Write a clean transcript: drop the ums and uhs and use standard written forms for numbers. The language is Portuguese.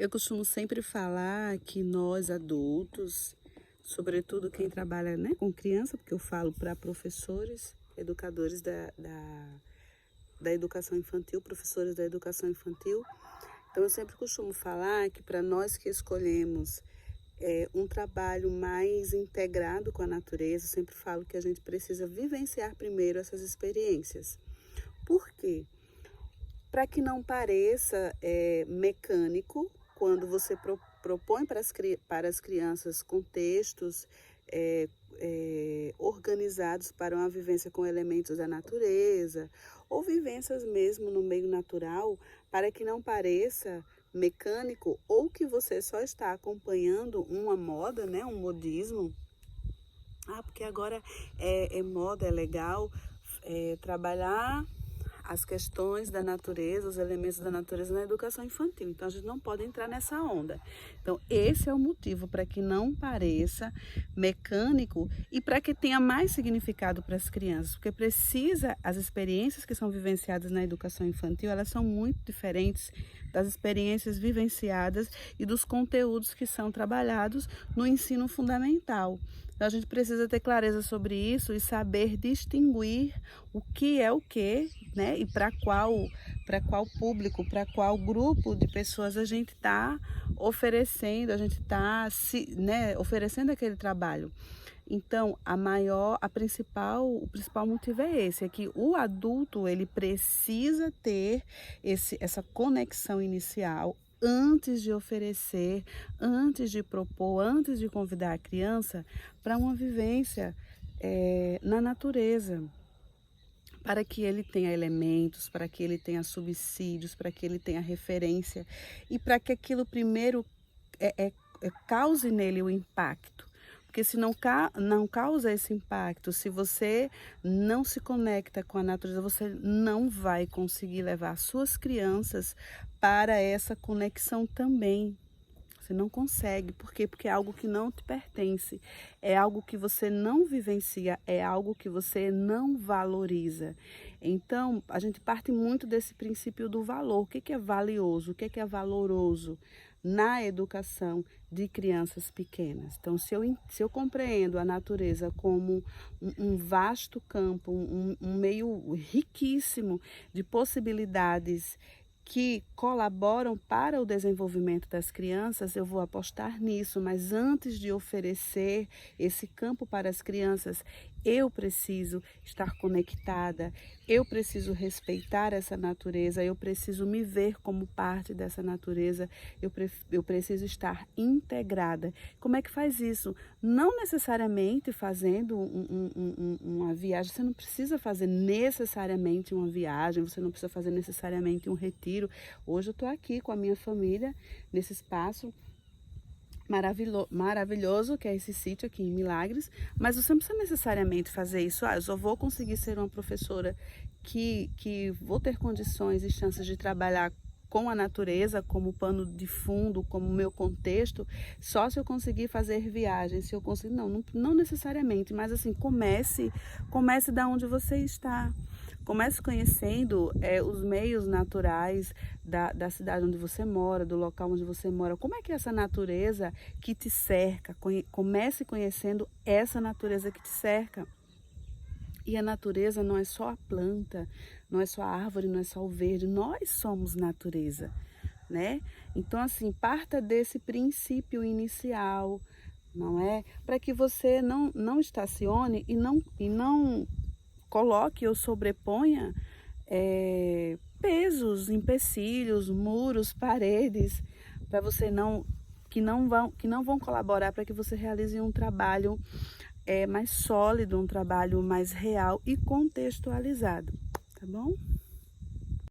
Eu costumo sempre falar que nós adultos, sobretudo quem trabalha, né, com criança, porque eu falo para professores, educadores da educação infantil, professores da educação infantil. Então eu sempre costumo falar que para nós que escolhemos um trabalho mais integrado com a natureza, eu sempre falo que a gente precisa vivenciar primeiro essas experiências. Por quê? Para que não pareça mecânico, quando você propõe para as crianças contextos organizados para uma vivência com elementos da natureza, ou vivências mesmo no meio natural, para que não pareça mecânico, ou que você só está acompanhando uma moda, né, um modismo. Porque agora é moda, é legal trabalhar as questões da natureza, os elementos da natureza na educação infantil. Então, a gente não pode entrar nessa onda. Então, esse é o motivo para que não pareça mecânico e para que tenha mais significado para as crianças, porque as experiências que são vivenciadas na educação infantil, elas são muito diferentes das experiências vivenciadas e dos conteúdos que são trabalhados no ensino fundamental. Então, a gente precisa ter clareza sobre isso e saber distinguir o que é o que, né? E para qual público, para qual grupo de pessoas a gente está oferecendo, a gente está oferecendo aquele trabalho. Então, o principal motivo é esse, é que o adulto ele precisa ter essa conexão inicial antes de oferecer, antes de propor, antes de convidar a criança para uma vivência na natureza, para que ele tenha elementos, para que ele tenha subsídios, para que ele tenha referência e para que aquilo primeiro cause nele o impacto. Porque se não causa esse impacto, se você não se conecta com a natureza, você não vai conseguir levar suas crianças para essa conexão também. Você não consegue. Por quê? Porque é algo que não te pertence, é algo que você não vivencia, é algo que você não valoriza. Então, a gente parte muito desse princípio do valor. O que é valioso? O que é valoroso na educação de crianças pequenas? Então, se eu compreendo a natureza como um vasto campo, um meio riquíssimo de possibilidades que colaboram para o desenvolvimento das crianças, eu vou apostar nisso, mas antes de oferecer esse campo para as crianças, eu preciso estar conectada, eu preciso respeitar essa natureza, eu preciso me ver como parte dessa natureza, eu preciso estar integrada. Como é que faz isso? Não necessariamente fazendo uma viagem, você não precisa fazer necessariamente uma viagem, você não precisa fazer necessariamente um retiro. Hoje eu estou aqui com a minha família, nesse espaço maravilhoso, que é esse sítio aqui em Milagres, mas você não precisa necessariamente fazer isso. Eu só vou conseguir ser uma professora que vou ter condições e chances de trabalhar com a natureza como pano de fundo, como meu contexto, só se eu conseguir fazer viagens, se eu conseguir, não necessariamente, mas assim, comece da onde você está. Comece conhecendo os meios naturais da cidade onde você mora, do local onde você mora. Como é que é essa natureza que te cerca? Comece conhecendo essa natureza que te cerca. E a natureza não é só a planta, não é só a árvore, não é só o verde. Nós somos natureza, né? Então, assim, parta desse princípio inicial, não é? Para que você não estacione e não coloque ou sobreponha pesos, empecilhos, muros, paredes, para você que não vão colaborar para que você realize um trabalho mais sólido, um trabalho mais real e contextualizado, tá bom?